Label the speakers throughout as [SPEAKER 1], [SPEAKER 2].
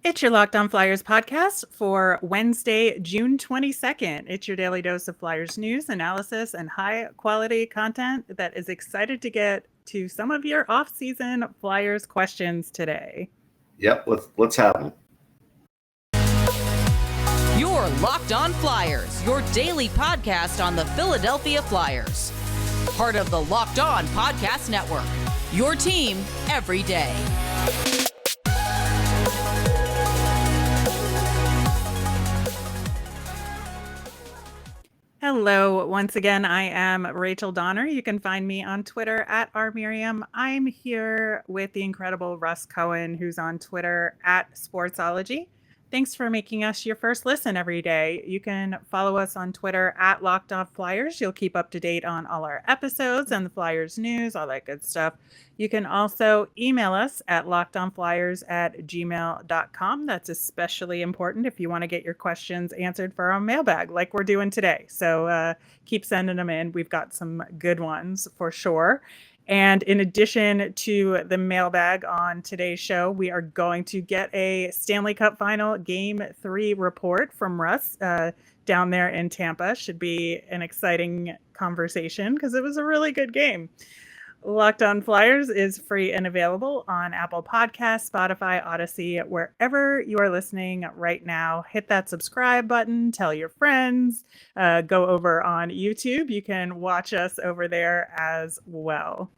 [SPEAKER 1] It's your Locked On Flyers podcast for Wednesday, June 22nd. It's your daily dose of Flyers news, analysis, and high-quality content that is excited to get to some of your off-season Flyers questions today.
[SPEAKER 2] Yep, let's have them.
[SPEAKER 3] Your Locked On Flyers, your daily podcast on the Philadelphia Flyers. Part of the Locked On Podcast Network, your team every day.
[SPEAKER 1] Hello, once again, I am Rachel Donner. You can find me on Twitter at @rmiriam. I'm here with the incredible Russ Cohen, who's on Twitter at Sportsology. Thanks for making us your first listen every day. You can follow us on Twitter at Locked On Flyers. You'll keep up to date on all our episodes and the Flyers news, all that good stuff. You can also email us at lockedonflyers@gmail.com. That's especially important if you want to get your questions answered for our mailbag like we're doing today. So keep sending them in. We've got some good ones for sure. And in addition to the mailbag on today's show, we are going to get a Stanley Cup Final Game 3 report from Russ down there in Tampa. Should be an exciting conversation because it was a really good game. Locked On Flyers is free and available on Apple Podcasts, Spotify, Odyssey, wherever you are listening right now. Hit that subscribe button, tell your friends, go over on YouTube. You can watch us over there as well.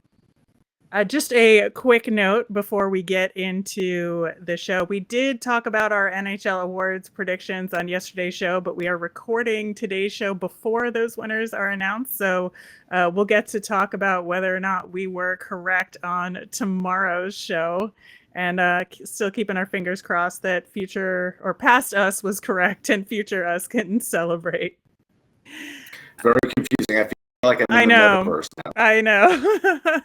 [SPEAKER 1] Just a quick note before we get into the show. We did talk about our NHL awards predictions on yesterday's show, but we are recording today's show before those winners are announced. So we'll get to talk about whether or not we were correct on tomorrow's show. And still keeping our fingers crossed that future or past us was correct and future us can celebrate.
[SPEAKER 2] Very confusing. I feel like I know. First now.
[SPEAKER 1] I know.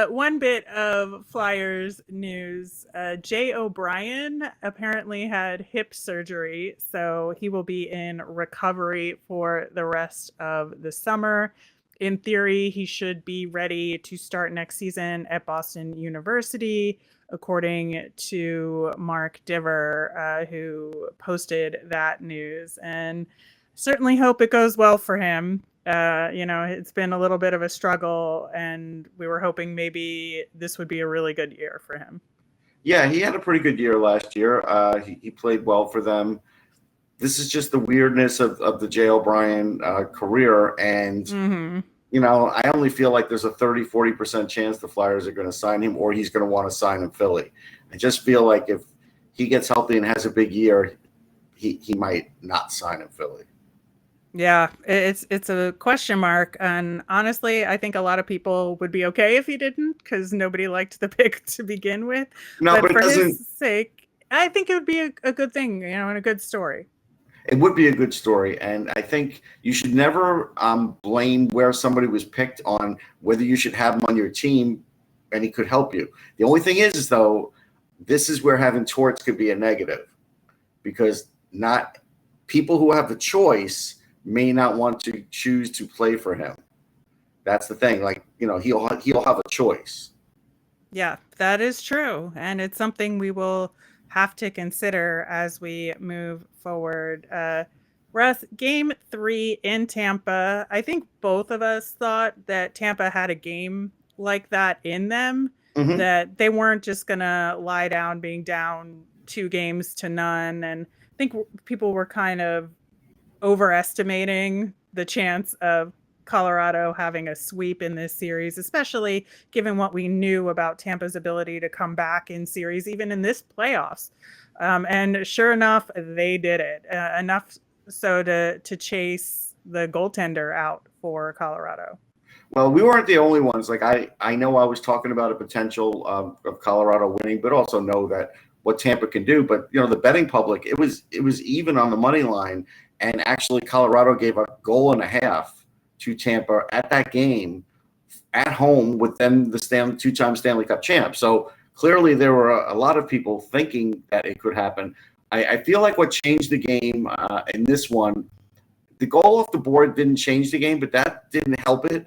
[SPEAKER 1] One bit of Flyers news. Jay O'Brien apparently had hip surgery, so he will be in recovery for the rest of the summer. In theory, he should be ready to start next season at Boston University, according to Mark Diver, who posted that news. And certainly hope it goes well for him. It's been a little bit of a struggle, and we were hoping maybe this would be a really good year for him.
[SPEAKER 2] Yeah, he had a pretty good year last year. He played well for them. This is just the weirdness of the Jay O'Brien career. And, I only feel like there's a 30-40% chance the Flyers are going to sign him or he's going to want to sign in Philly. I just feel like if he gets healthy and has a big year, he might not sign in Philly.
[SPEAKER 1] Yeah, it's a question mark. And honestly, I think a lot of people would be okay if he didn't because nobody liked the pick to begin with.
[SPEAKER 2] No, but
[SPEAKER 1] for his sake, I think it would be a good thing, and a good story.
[SPEAKER 2] It would be a good story. And I think you should never blame where somebody was picked on whether you should have him on your team and he could help you. The only thing is, though, this is where having Torts could be a negative because not people who have the choice may not want to choose to play for him. That's the thing. He'll have a choice.
[SPEAKER 1] Yeah, that is true. And it's something we will have to consider as we move forward. Russ, game 3 in Tampa. I think both of us thought that Tampa had a game like that in them, that they weren't just going to lie down being down 2-0. And I think people were kind of overestimating the chance of Colorado having a sweep in this series, especially given what we knew about Tampa's ability to come back in series, even in this playoffs. And sure enough, they did it enough so to chase the goaltender out for Colorado.
[SPEAKER 2] Well, we weren't the only ones. I know I was talking about a potential of Colorado winning, but also know that what Tampa can do. But the betting public, it was even on the money line. And actually, Colorado gave a goal and a half to Tampa at that game at home with them, the two-time Stanley Cup champ. So clearly there were a lot of people thinking that it could happen. I feel like what changed the game in this one, the goal off the board didn't change the game, but that didn't help it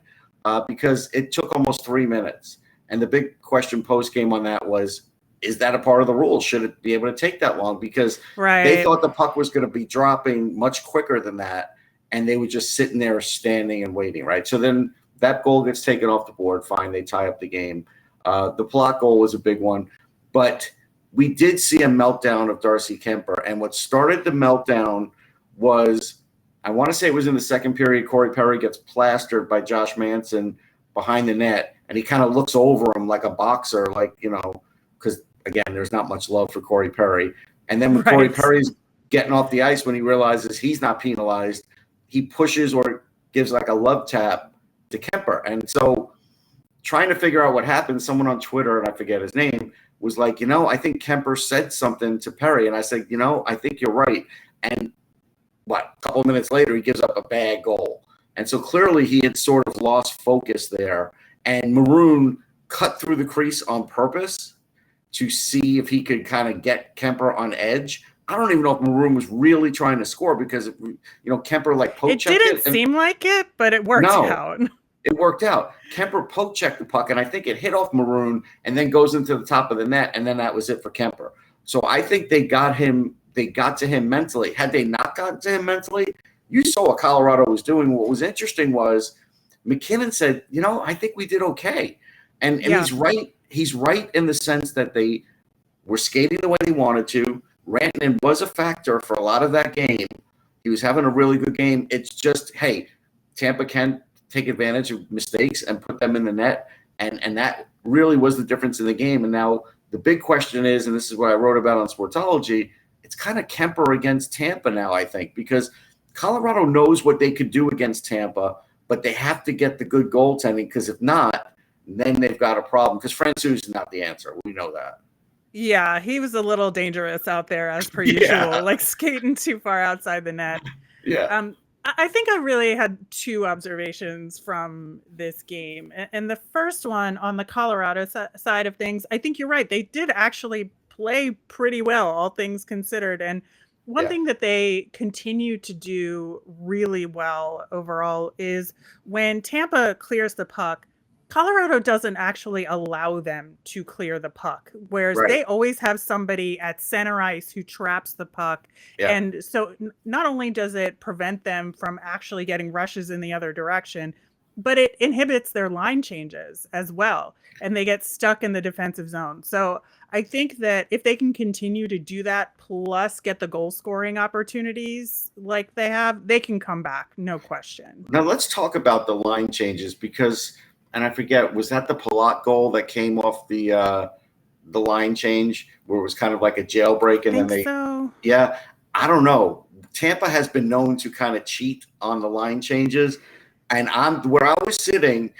[SPEAKER 2] because it took almost 3 minutes. And the big question post-game on that was, is that a part of the rules? Should it be able to take that long? Because
[SPEAKER 1] Right.
[SPEAKER 2] they thought the puck was going to be dropping much quicker than that, and they were just sitting there standing and waiting, right? So then that goal gets taken off the board. Fine, they tie up the game. The Palat goal was a big one. But we did see a meltdown of Darcy Kemper, and what started the meltdown was, I want to say it was in the second period, Corey Perry gets plastered by Josh Manson behind the net, and he kind of looks over him like a boxer, like, because, again, there's not much love for Corey Perry. And then when
[SPEAKER 1] Right.
[SPEAKER 2] Corey Perry's getting off the ice, when he realizes he's not penalized, he pushes or gives like a love tap to Kemper. And so trying to figure out what happened, someone on Twitter, and I forget his name, was like, I think Kemper said something to Perry. And I said, I think you're right. And a couple of minutes later, he gives up a bad goal. And so clearly he had sort of lost focus there. And Maroon cut through the crease on purpose to see if he could kind of get Kemper on edge. I don't even know if Maroon was really trying to score because, Kemper poke checked it.
[SPEAKER 1] It didn't seem like it, but it worked out.
[SPEAKER 2] It worked out. Kemper poke checked the puck, and I think it hit off Maroon and then goes into the top of the net, and then that was it for Kemper. So I think they got to him mentally. Had they not gotten to him mentally, you saw what Colorado was doing. What was interesting was McKinnon said, I think we did okay. And he's right. He's right in the sense that they were skating the way they wanted to. Rantanen was a factor for a lot of that game. He was having a really good game. It's just, hey, Tampa can take advantage of mistakes and put them in the net. And that really was the difference in the game. And now the big question is, and this is what I wrote about on Sportology, it's kind of Kemper against Tampa now, I think, because Colorado knows what they could do against Tampa, but they have to get the good goaltending, because if not, then they've got a problem, because Francouz is not the answer. We know that.
[SPEAKER 1] Yeah, he was a little dangerous out there as per usual, skating too far outside the net.
[SPEAKER 2] Yeah.
[SPEAKER 1] I think I really had two observations from this game. And the first one on the Colorado side of things, I think you're right. They did actually play pretty well, all things considered. And one thing that they continue to do really well overall is when Tampa clears the puck, Colorado doesn't actually allow them to clear the puck, whereas they always have somebody at center ice who traps the puck. Yeah. And so not only does it prevent them from actually getting rushes in the other direction, but it inhibits their line changes as well. And they get stuck in the defensive zone. So I think that if they can continue to do that, plus get the goal scoring opportunities like they have, they can come back, no question.
[SPEAKER 2] Now let's talk about the line changes, because – and I forget, was that the Palat goal that came off the line change where it was kind of like a jailbreak? And yeah, I don't know. Tampa has been known to kind of cheat on the line changes. And where I was sitting,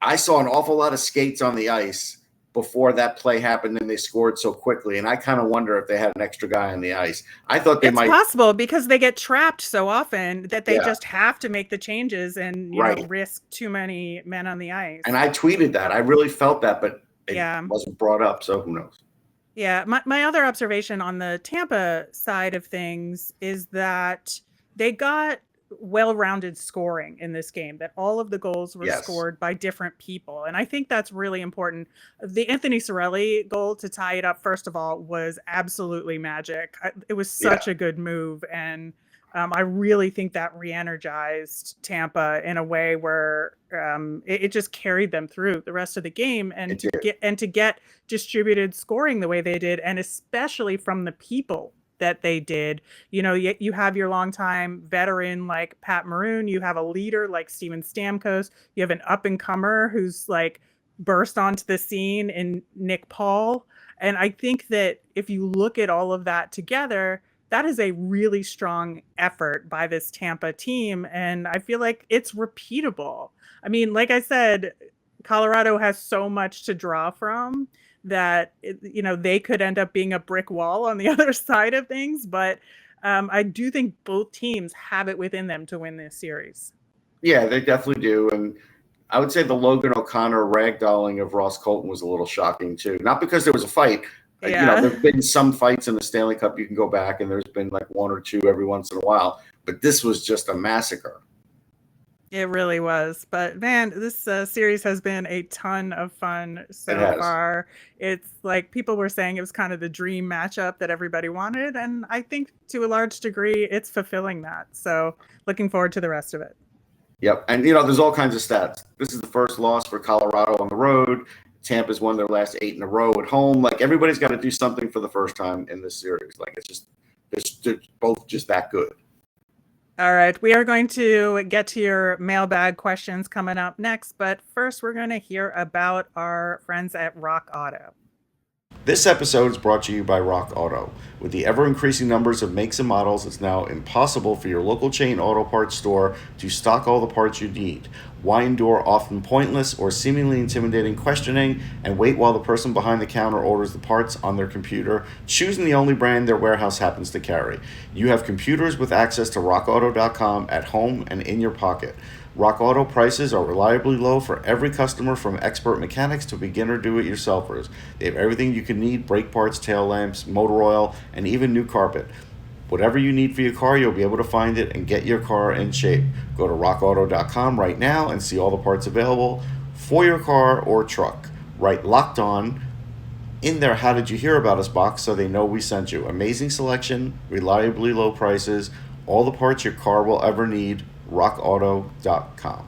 [SPEAKER 2] I saw an awful lot of skates on the ice before that play happened, and they scored so quickly. And I kind of wonder if they had an extra guy on the ice. I thought they might.
[SPEAKER 1] It's possible, because they get trapped so often that they just have to make the changes and risk too many men on the ice.
[SPEAKER 2] And I tweeted that. I really felt that, but it wasn't brought up, so who knows?
[SPEAKER 1] Yeah, my other observation on the Tampa side of things is that they got well-rounded scoring in this game, that all of the goals were scored by different people. And I think that's really important. The Anthony Cirelli goal to tie it up, first of all, was absolutely magic. It was such a good move. And I really think that re-energized Tampa in a way where it just carried them through the rest of the game, and to get distributed scoring the way they did, and especially from the people that they did. You have your longtime veteran like Pat Maroon, you have a leader like Steven Stamkos, you have an up-and-comer who's burst onto the scene in Nick Paul. And I think that if you look at all of that together, that is a really strong effort by this Tampa team. And I feel like it's repeatable. I mean, like I said, Colorado has so much to draw from that, they could end up being a brick wall on the other side of things. But I do think both teams have it within them to win this series.
[SPEAKER 2] Yeah, they definitely do. And I would say the Logan O'Connor ragdolling of Ross Colton was a little shocking too. Not because there was a fight.
[SPEAKER 1] Yeah.
[SPEAKER 2] There've been some fights in the Stanley Cup. You can go back and there's been one or two every once in a while. But this was just a massacre.
[SPEAKER 1] It really was. But man, this series has been a ton of fun
[SPEAKER 2] It
[SPEAKER 1] so
[SPEAKER 2] has.
[SPEAKER 1] far. It's like people were saying it was kind of the dream matchup that everybody wanted. And I think to a large degree, it's fulfilling that. So looking forward to the rest of it.
[SPEAKER 2] Yep. And, there's all kinds of stats. This is the first loss for Colorado on the road. Tampa's won their last 8 in a row at home. Like, everybody's got to do something for the first time in this series. Like, it's just, they're both just that good.
[SPEAKER 1] All right. We are going to get to your mailbag questions coming up next. But first, we're going to hear about our friends at Rock Auto.
[SPEAKER 2] This episode is brought to you by Rock Auto. With the ever-increasing numbers of makes and models, it's now impossible for your local chain auto parts store to stock all the parts you need. Why endure often pointless or seemingly intimidating questioning and wait while the person behind the counter orders the parts on their computer, choosing the only brand their warehouse happens to carry? You have computers with access to rockauto.com at home and in your pocket. Rock Auto prices are reliably low for every customer, from expert mechanics to beginner do-it-yourselfers. They have everything you can need: brake parts, tail lamps, motor oil, and even new carpet. Whatever you need for your car, you'll be able to find it and get your car in shape. Go to rockauto.com right now and see all the parts available for your car or truck. Write Locked On in their How Did You Hear About Us box so they know we sent you. Amazing selection, reliably low prices, all the parts your car will ever need. rockauto.com.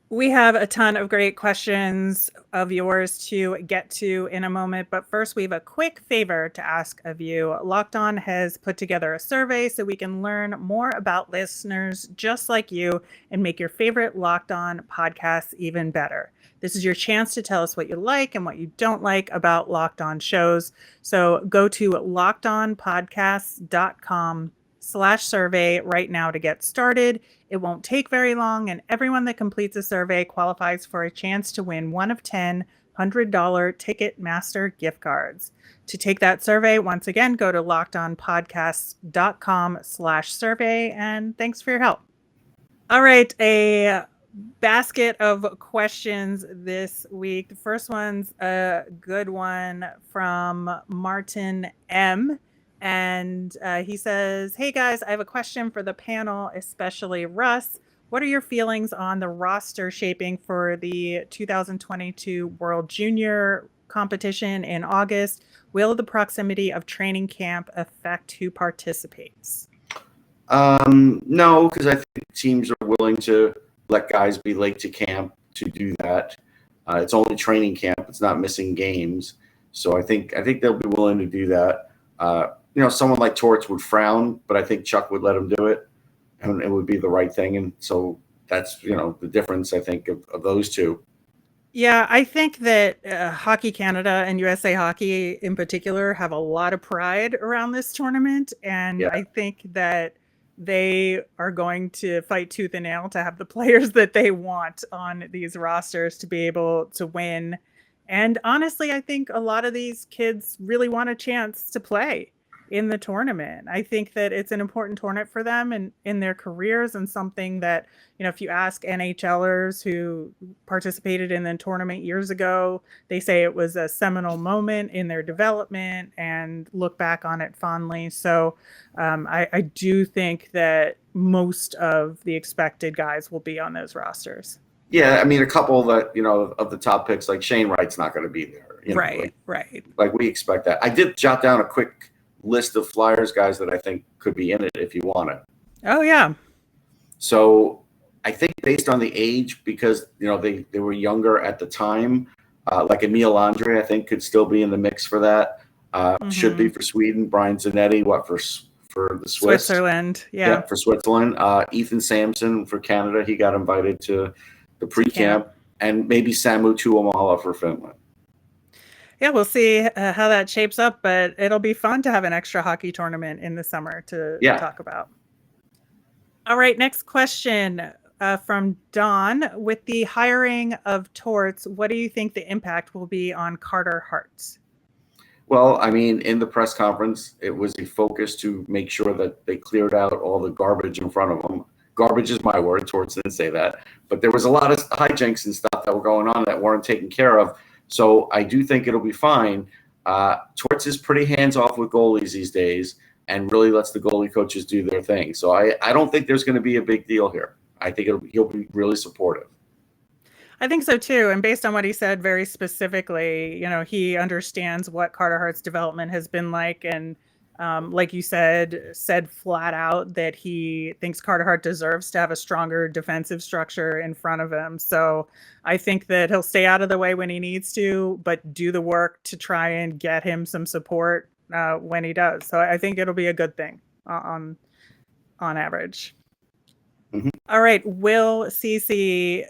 [SPEAKER 1] We have a ton of great questions of yours to get to in a moment, but first we have a quick favor to ask of you. Locked On has put together a survey so we can learn more about listeners just like you and make your favorite Locked On podcasts even better. This is your chance to tell us what you like and what you don't like about Locked On shows. So go to lockedonpodcasts.com/survey right now to get started. It won't take very long, and everyone that completes a survey qualifies for a chance to win one of 10 $100 Ticketmaster gift cards. To take that survey, once again, go to lockedonpodcasts.com/survey, and thanks for your help. All right, a basket of questions this week. The first one's a good one from Martin M. And he says, hey guys, I have a question for the panel, especially Russ. What are your feelings on the roster shaping for the 2022 World Junior competition in August? Will the proximity of training camp affect who participates?
[SPEAKER 2] No, because I think teams are willing to let guys be late to camp to do that. It's only training camp. It's not missing games. So I think they'll be willing to do that. Someone like Torts would frown, but I think Chuck would let him do it, and it would be the right thing. And so that's, the difference, I think, of those two.
[SPEAKER 1] Yeah, I think that Hockey Canada and USA Hockey in particular have a lot of pride around this tournament. And
[SPEAKER 2] Yeah.
[SPEAKER 1] I think that they are going to fight tooth and nail to have the players that they want on these rosters to be able to win. And honestly, I think a lot of these kids really want a chance to play in the tournament. I think that it's an important tournament for them and in their careers, and something that, if you ask NHLers who participated in the tournament years ago, they say it was a seminal moment in their development and look back on it fondly. So I do think that most of the expected guys will be on those rosters.
[SPEAKER 2] Yeah, I mean, a couple that, of the top picks, like Shane Wright's not going to be there.
[SPEAKER 1] Right.
[SPEAKER 2] Like we expect that. I did jot down a quick list of Flyers guys that I think could be in it if you want it.
[SPEAKER 1] Oh, yeah.
[SPEAKER 2] So I think based on the age, because, they were younger at the time, like Emil Andre, I think could still be in the mix for that. Should be for Sweden. Brian Zanetti, for the Swiss?
[SPEAKER 1] Switzerland, yeah.
[SPEAKER 2] For Switzerland. Ethan Sampson for Canada. He got invited to the pre-camp. And maybe Samu Tuomala for Finland.
[SPEAKER 1] Yeah, we'll see how that shapes up, but it'll be fun to have an extra hockey tournament in the summer to talk about. All right, next question from Don. With the hiring of Torts, what do you think the impact will be on Carter Hart?
[SPEAKER 2] Well, I mean, in the press conference, it was a focus to make sure that they cleared out all the garbage in front of them. Garbage is my word. Torts didn't say that. But there was a lot of hijinks and stuff that were going on that weren't taken care of. So I do think it'll be fine. Torts is pretty hands-off with goalies these days. and really lets the goalie coaches do their thing. So I don't think there's going to be a big deal here. I think he'll be really supportive.
[SPEAKER 1] I think so too. And based on what he said very specifically, he understands what Carter Hart's development has been like. And like you said flat out that he thinks Carter Hart deserves to have a stronger defensive structure in front of him. So I think that he'll stay out of the way when he needs to, but do the work to try and get him some support when he does. So I think it'll be a good thing on average.
[SPEAKER 2] Mm-hmm.
[SPEAKER 1] All right. Will CC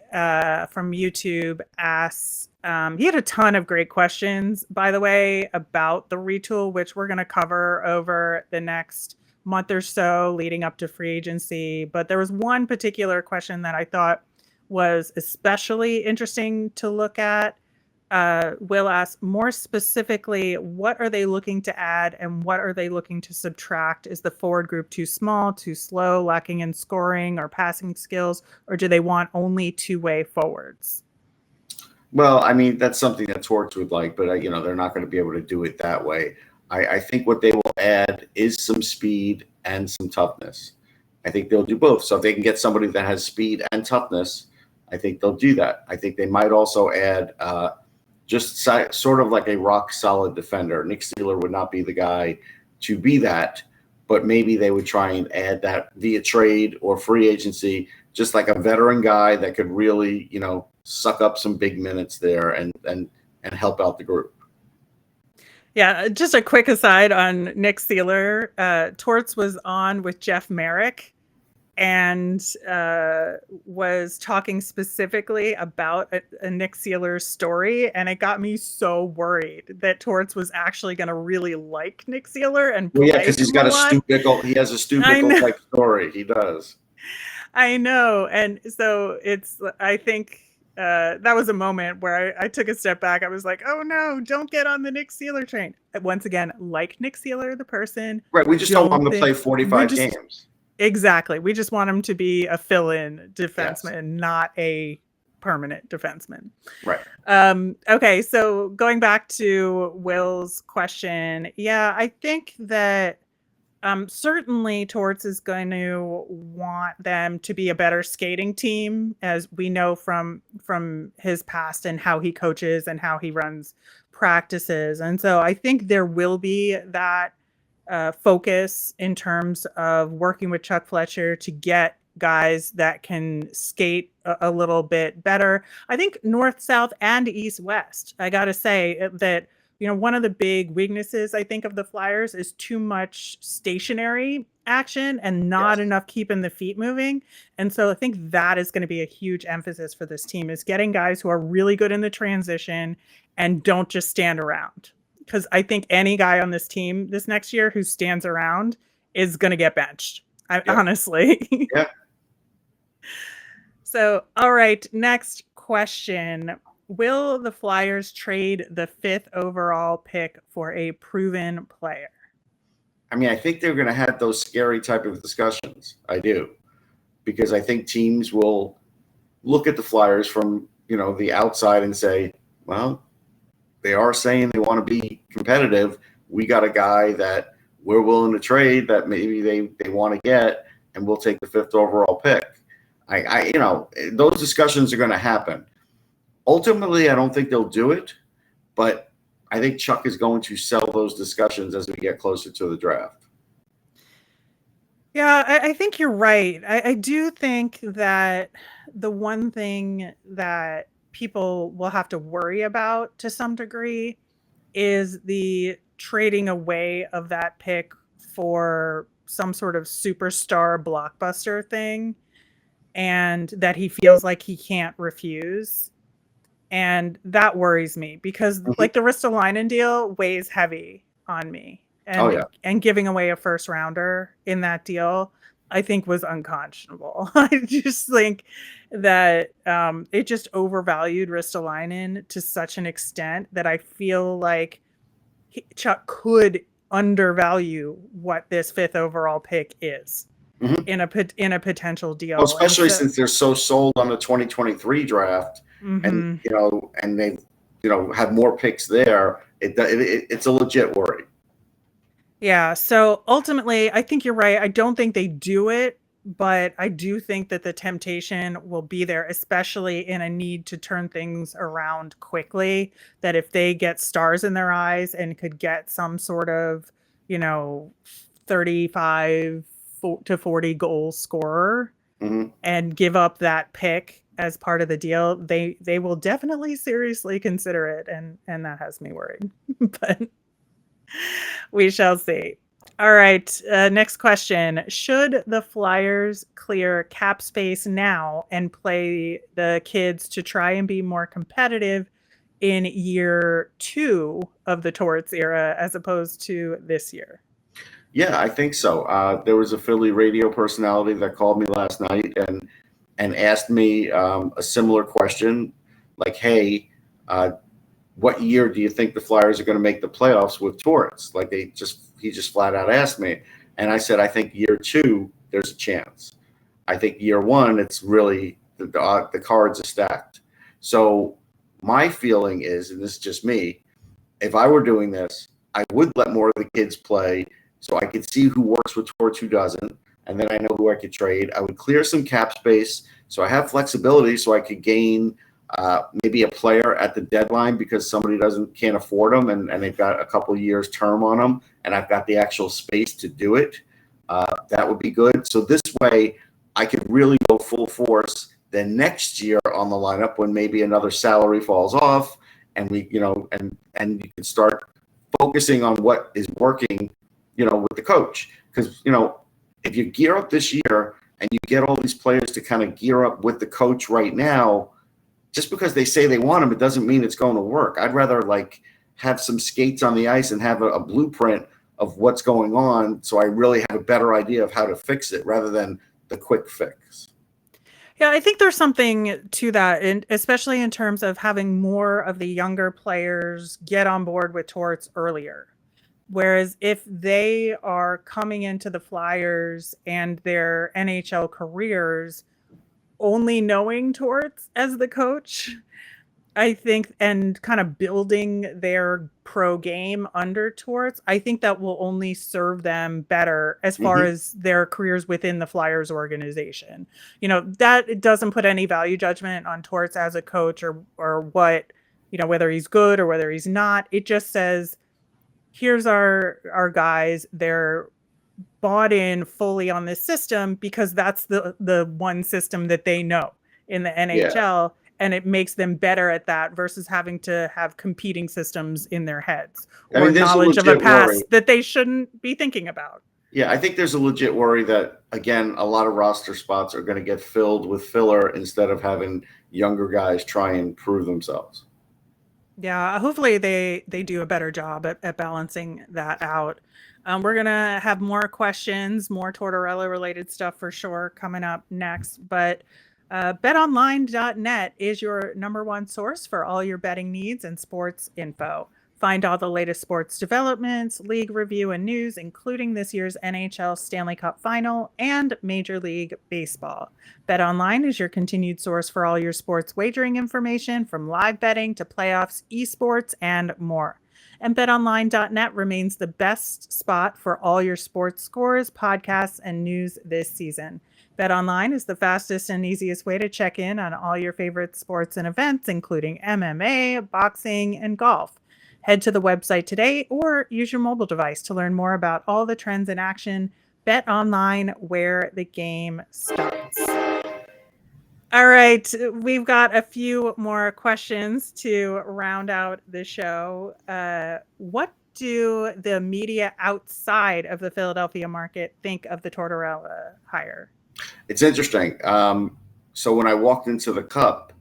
[SPEAKER 1] from YouTube asks, he had a ton of great questions, by the way, about the retool, which we're going to cover over the next month or so leading up to free agency. But there was one particular question that I thought was especially interesting to look at. Will asks, more specifically, what are they looking to add and what are they looking to subtract? Is the forward group too small, too slow, lacking in scoring or passing skills, or do they want only two-way forwards?
[SPEAKER 2] Well, I mean, that's something that Torts would like, but they're not going to be able to do it that way. I think what they will add is some speed and some toughness. I think they'll do both. So if they can get somebody that has speed and toughness, I think they'll do that. I think they might also add just sort of like a rock-solid defender. Nick Seeler would not be the guy to be that, but maybe they would try and add that via trade or free agency, just like a veteran guy that could really, suck up some big minutes there and help out the group.
[SPEAKER 1] Yeah, just a quick aside on Nick Seeler. Torts was on with Jeff Merrick and was talking specifically about a Nick Seeler story, and it got me so worried that Torts was actually going to really like Nick Seeler and
[SPEAKER 2] well, yeah, because he's got he has a Stu Bickle type story. He does.
[SPEAKER 1] I know, and so I think that was a moment where I took a step back. I was like, oh no, don't get on the Nick Seeler train. Once again, like Nick Seeler, the person.
[SPEAKER 2] Right, we just don't want him to play 45 games.
[SPEAKER 1] Exactly. We just want him to be a fill-in defenseman, not a permanent defenseman.
[SPEAKER 2] Right.
[SPEAKER 1] Okay, so going back to Will's question, yeah, I think that certainly Torts is going to want them to be a better skating team, as we know from his past and how he coaches and how he runs practices. And so I think there will be that focus in terms of working with Chuck Fletcher to get guys that can skate a little bit better. I think north, south, and east, west. I got to say that, one of the big weaknesses, I think, of the Flyers is too much stationary action and not enough keeping the feet moving. And so I think that is going to be a huge emphasis for this team, is getting guys who are really good in the transition and don't just stand around. Because I think any guy on this team this next year who stands around is going to get benched. Honestly.
[SPEAKER 2] Yeah.
[SPEAKER 1] So, all right, next question. Will the Flyers trade the 5th overall pick for a proven player?
[SPEAKER 2] I mean, I think they're going to have those scary type of discussions. I do. Because I think teams will look at the Flyers from, the outside and say, well, they are saying they want to be competitive. We got a guy that we're willing to trade that maybe they want to get, and we'll take the 5th overall pick. Those discussions are going to happen. Ultimately, I don't think they'll do it, but I think Chuck is going to sell those discussions as we get closer to the draft.
[SPEAKER 1] Yeah, I think you're right. I do think that the one thing that people will have to worry about to some degree is the trading away of that pick for some sort of superstar blockbuster thing, and that he feels like he can't refuse. And that worries me because like the Ristolainen deal weighs heavy on me. And giving away a first rounder in that deal, I think, was unconscionable. I just think that it just overvalued Ristolainen to such an extent that I feel like Chuck could undervalue what this 5th overall pick is in a potential deal.
[SPEAKER 2] Well, especially since they're so sold on the 2023 draft. And and they have more picks there. It's a legit worry.
[SPEAKER 1] Yeah. So ultimately, I think you're right. I don't think they do it, but I do think that the temptation will be there, especially in a need to turn things around quickly. That if they get stars in their eyes and could get some sort of, 35 to 40 goal scorer
[SPEAKER 2] Hmm.
[SPEAKER 1] and give up that pick as part of the deal, they will definitely seriously consider it, and that has me worried. But we shall see. All right. Next question. Should the Flyers clear cap space now and play the kids to try and be more competitive in year 2 of the Torts era as opposed to this year?
[SPEAKER 2] Yeah, I think so. There was a Philly radio personality that called me last night and asked me a similar question, like, "Hey, what year do you think the Flyers are going to make the playoffs with Torts?" Like he just flat out asked me, and I said, "I think year 2 there's a chance. I think year 1 it's really the cards are stacked." So my feeling is, and this is just me, if I were doing this, I would let more of the kids play so I could see who works with Torts, who doesn't, and then I know who I could trade. I would clear some cap space so I have flexibility so I could gain maybe a player at the deadline because somebody can't afford them and they've got a couple years term on them and I've got the actual space to do it. That would be good. So this way I could really go full force then next year on the lineup when maybe another salary falls off and we, and you can start focusing on what is working, with the coach. Because, if you gear up this year and you get all these players to kind of gear up with the coach right now, just because they say they want them, it doesn't mean it's going to work. I'd rather have some skates on the ice and have a blueprint of what's going on so I really have a better idea of how to fix it rather than the quick fix.
[SPEAKER 1] Yeah, I think there's something to that, and especially in terms of having more of the younger players get on board with Torts earlier. Whereas if they are coming into the Flyers and their NHL careers only knowing Torts as the coach, I think, and kind of building their pro game under Torts, I think that will only serve them better as far as their careers within the Flyers organization. That it doesn't put any value judgment on Torts as a coach or what, whether he's good or whether he's not. It just says, here's our guys. They're bought in fully on this system because that's the one system that they know in the NHL. Yeah. And it makes them better at that versus having to have competing systems in their heads or knowledge of a past that they shouldn't be thinking about.
[SPEAKER 2] Yeah, I think there's a legit worry that, again, a lot of roster spots are going to get filled with filler instead of having younger guys try and prove themselves.
[SPEAKER 1] Yeah, hopefully they do a better job at balancing that out. We're going to have more questions, more Tortorella related stuff for sure coming up next. But betonline.net is your number one source for all your betting needs and sports info. Find all the latest sports developments, league review, and news, including this year's NHL Stanley Cup Final and Major League Baseball. BetOnline is your continued source for all your sports wagering information, from live betting to playoffs, esports, and more. And betonline.net remains the best spot for all your sports scores, podcasts, and news this season. BetOnline is the fastest and easiest way to check in on all your favorite sports and events, including MMA, boxing, and golf. Head to the website today or use your mobile device to learn more about all the trends in action. Bet online, where the game starts. All right, we've got a few more questions to round out the show. What do the media outside of the Philadelphia market think of the Tortorella hire?
[SPEAKER 2] It's interesting. So when I walked into the Cup,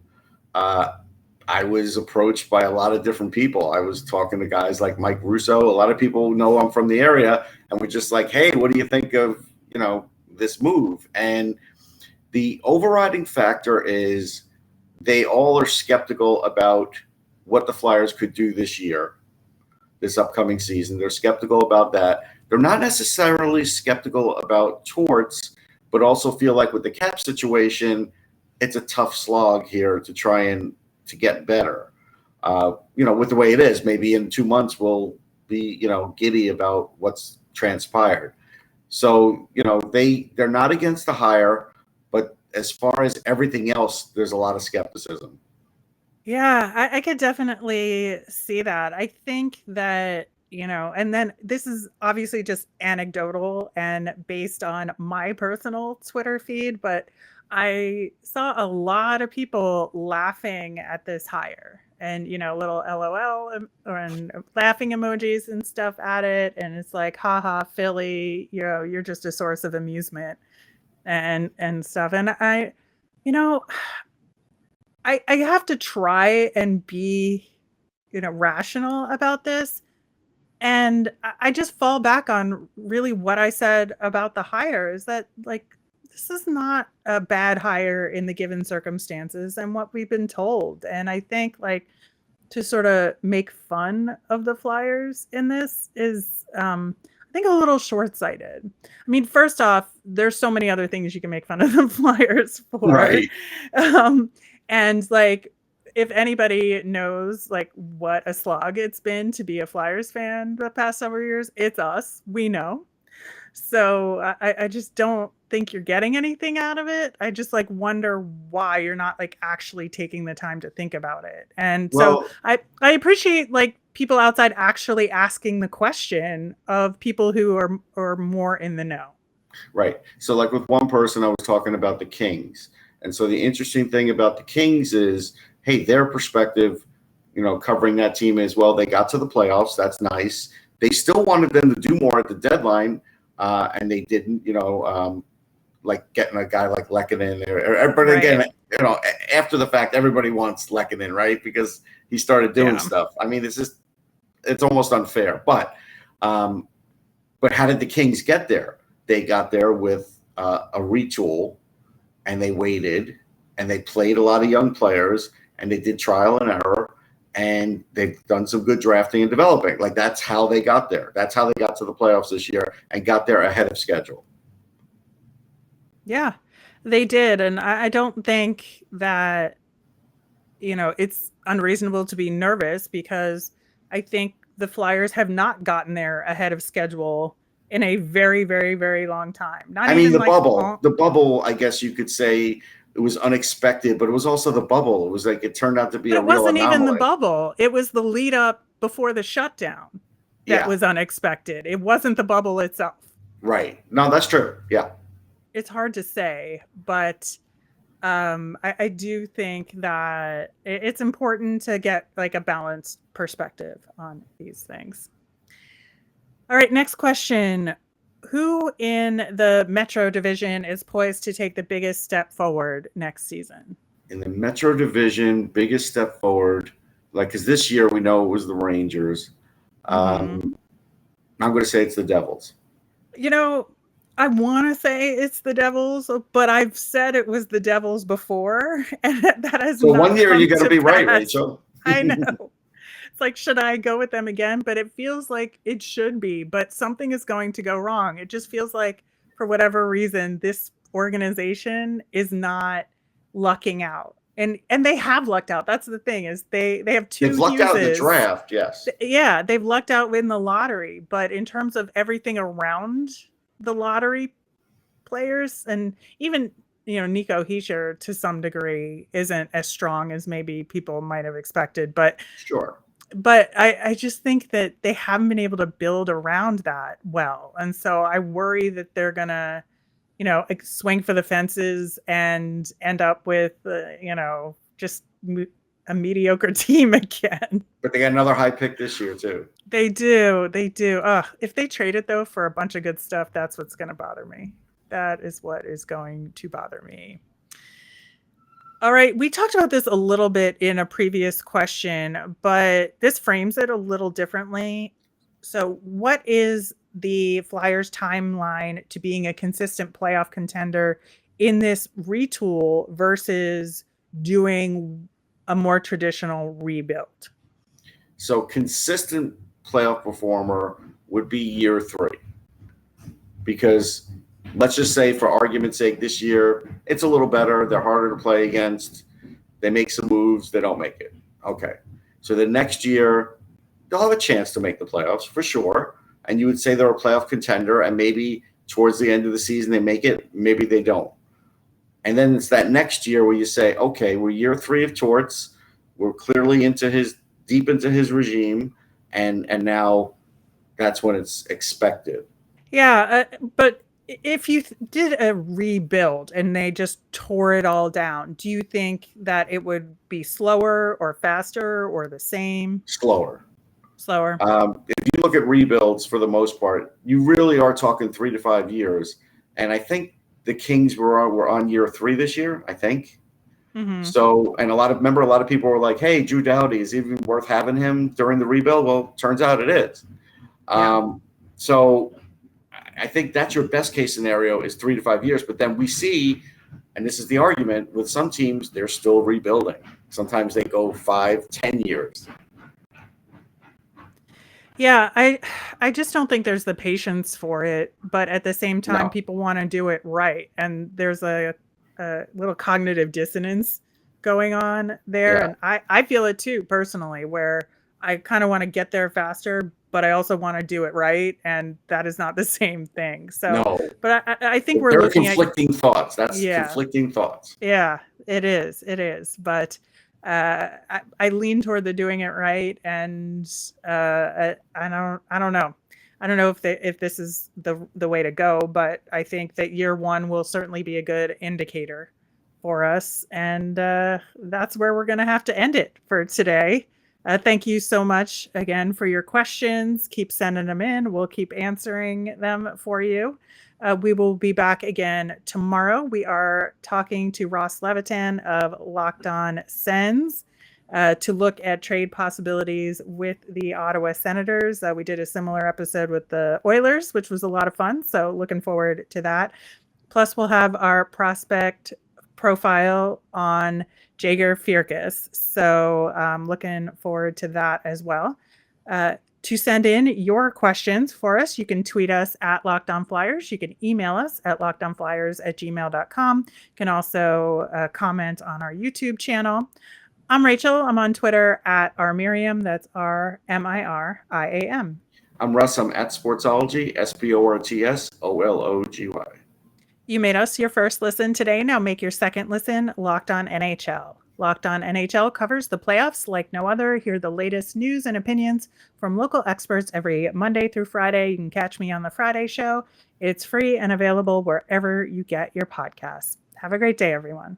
[SPEAKER 2] I was approached by a lot of different people. I was talking to guys like Mike Russo. A lot of people know I'm from the area, and we're just like, "Hey, what do you think of this move?" And the overriding factor is they all are skeptical about what the Flyers could do this upcoming season. They're skeptical about that. They're not necessarily skeptical about Torts, but also feel like with the cap situation, it's a tough slog here to try and to get better. With the way it is, maybe in 2 months we'll be, giddy about what's transpired. So, they're not against the hire, but as far as everything else, there's a lot of skepticism.
[SPEAKER 1] Yeah, I could definitely see that. I think that, and then this is obviously just anecdotal and based on my personal Twitter feed, but I saw a lot of people laughing at this hire and, little LOL and laughing emojis and stuff at it. And it's like, haha, Philly, you're just a source of amusement and stuff. And you know, I have to try and be, rational about this. And I just fall back on really what I said about the hire is that, like, this is not a bad hire in the given circumstances and what we've been told. And I think, like, to sort of make fun of the Flyers in this is, I think, a little short-sighted. I mean, first off, there's so many other things you can make fun of the Flyers for.
[SPEAKER 2] Right.
[SPEAKER 1] And, like, if anybody knows, like, what a slog it's been to be a Flyers fan the past several years, it's us. We know. So I just don't think you're getting anything out of it. I just, like, wonder why you're not, like, actually taking the time to think about it. And so I appreciate, like, people outside actually asking the question of people who are more in the know.
[SPEAKER 2] Right. So, like, with one person, I was talking about the Kings. And so the interesting thing about the Kings is, hey, their perspective, covering that team as well. They got to the playoffs. That's nice. They still wanted them to do more at the deadline, and they didn't, like getting a guy like Lehkonen there. But again, after the fact, everybody wants Lehkonen, right? Because he started doing stuff. I mean, it's almost unfair. But how did the Kings get there? They got there with a retool, and they waited, and they played a lot of young players, and they did trial and error, and they've done some good drafting and developing. Like, that's how they got there. That's how they got to the playoffs this year and got there ahead of schedule.
[SPEAKER 1] Yeah, they did. And I don't think that, it's unreasonable to be nervous, because I think the Flyers have not gotten there ahead of schedule in a very, very, very long time.
[SPEAKER 2] The bubble, I guess you could say, it was unexpected, but it was also the bubble. It was like, it turned out to be a real anomaly.
[SPEAKER 1] It wasn't even the bubble. It was the lead up before the shutdown that was unexpected. It wasn't the bubble itself.
[SPEAKER 2] Right. No, that's true. Yeah.
[SPEAKER 1] It's hard to say, but I do think that it's important to get, like, a balanced perspective on these things. All right, next question. Who in the Metro Division is poised to take the biggest step forward next season?
[SPEAKER 2] In the Metro Division, biggest step forward, because this year we know it was the Rangers. I'm going to say it's the Devils.
[SPEAKER 1] I want to say it's the Devils, but I've said it was the Devils before, and that has
[SPEAKER 2] so
[SPEAKER 1] not
[SPEAKER 2] one year you got to be
[SPEAKER 1] pass.
[SPEAKER 2] Right, Rachel.
[SPEAKER 1] I know. It's like, should I go with them again? But it feels like it should be, but something is going to go wrong. It just feels like, for whatever reason, this organization is not lucking out. And they have lucked out. That's the thing, is they have two
[SPEAKER 2] They've lucked out in the draft, yes.
[SPEAKER 1] Yeah, they've lucked out in the lottery. But in terms of everything around the lottery players, and even, Nico Hischier to some degree isn't as strong as maybe people might have expected. But
[SPEAKER 2] sure.
[SPEAKER 1] But I just think that they haven't been able to build around that well. And so I worry that they're going to, swing for the fences and end up with, just a mediocre team again.
[SPEAKER 2] But they got another high pick this year, too.
[SPEAKER 1] They do. If they trade it, though, for a bunch of good stuff, that's what's going to bother me. That is what is going to bother me. All right, we talked about this a little bit in a previous question, but this frames it a little differently. So what is the Flyers' timeline to being a consistent playoff contender in this retool versus doing a more traditional rebuild?
[SPEAKER 2] So consistent playoff performer would be year 3. Because let's just say, for argument's sake, this year it's a little better. They're harder to play against. They make some moves. They don't make it. Okay. So the next year, they'll have a chance to make the playoffs for sure. and you would say they're a playoff contender, and maybe towards the end of the season they make it, maybe they don't. And then it's that next year where you say, okay, we're year 3 of Torts. We're clearly deep into his regime, and now that's when it's expected.
[SPEAKER 1] Yeah, but if you did a rebuild and they just tore it all down, do you think that it would be slower or faster or the same?
[SPEAKER 2] Slower.
[SPEAKER 1] If
[SPEAKER 2] you look at rebuilds, for the most part, you really are talking 3 to 5 years. And I think the Kings were on year 3 this year, I think.
[SPEAKER 1] Mm-hmm.
[SPEAKER 2] So, and a lot of people were like, hey, Drew Doughty, is it even worth having him during the rebuild? Well, turns out it is.
[SPEAKER 1] Yeah.
[SPEAKER 2] So I think that's your best case scenario is 3 to 5 years. But then we see, and this is the argument, with some teams, they're still rebuilding. Sometimes they go 5, 10 years.
[SPEAKER 1] Yeah, I just don't think there's the patience for it. But at the same time, people want to do it right. And there's a little cognitive dissonance going on there.
[SPEAKER 2] Yeah.
[SPEAKER 1] And I feel it too, personally, where I kind of want to get there faster, but I also want to do it right. And that is not the same thing. So,
[SPEAKER 2] no.
[SPEAKER 1] But I think we're
[SPEAKER 2] there are
[SPEAKER 1] looking
[SPEAKER 2] conflicting thoughts. That's
[SPEAKER 1] Yeah.
[SPEAKER 2] conflicting thoughts.
[SPEAKER 1] Yeah, it is. It is. But I lean toward the doing it right, and I don't know. I don't know if this is the way to go, but I think that year 1 will certainly be a good indicator for us, and that's where we're going to have to end it for today. Thank you so much again for your questions. Keep sending them in. We'll keep answering them for you. We will be back again tomorrow. We are talking to Ross Levitan of Locked On Sens to look at trade possibilities with the Ottawa Senators. We did a similar episode with the Oilers, which was a lot of fun. So looking forward to that. Plus, we'll have our prospect profile on Jager Firkus. So looking forward to that as well. To send in your questions for us, you can tweet us at Locked On Flyers. You can email us at lockedonflyers@gmail.com. You can also comment on our YouTube channel. I'm Rachel. I'm on Twitter at rmiriam. That's RMIRIAM.
[SPEAKER 2] I'm Russ. I'm at Sportsology, SPORTSOLOGY.
[SPEAKER 1] You made us your first listen today. Now make your second listen Locked On NHL. Locked On NHL covers the playoffs like no other. Hear the latest news and opinions from local experts every Monday through Friday. You can catch me on the Friday show. It's free and available wherever you get your podcasts. Have a great day, everyone.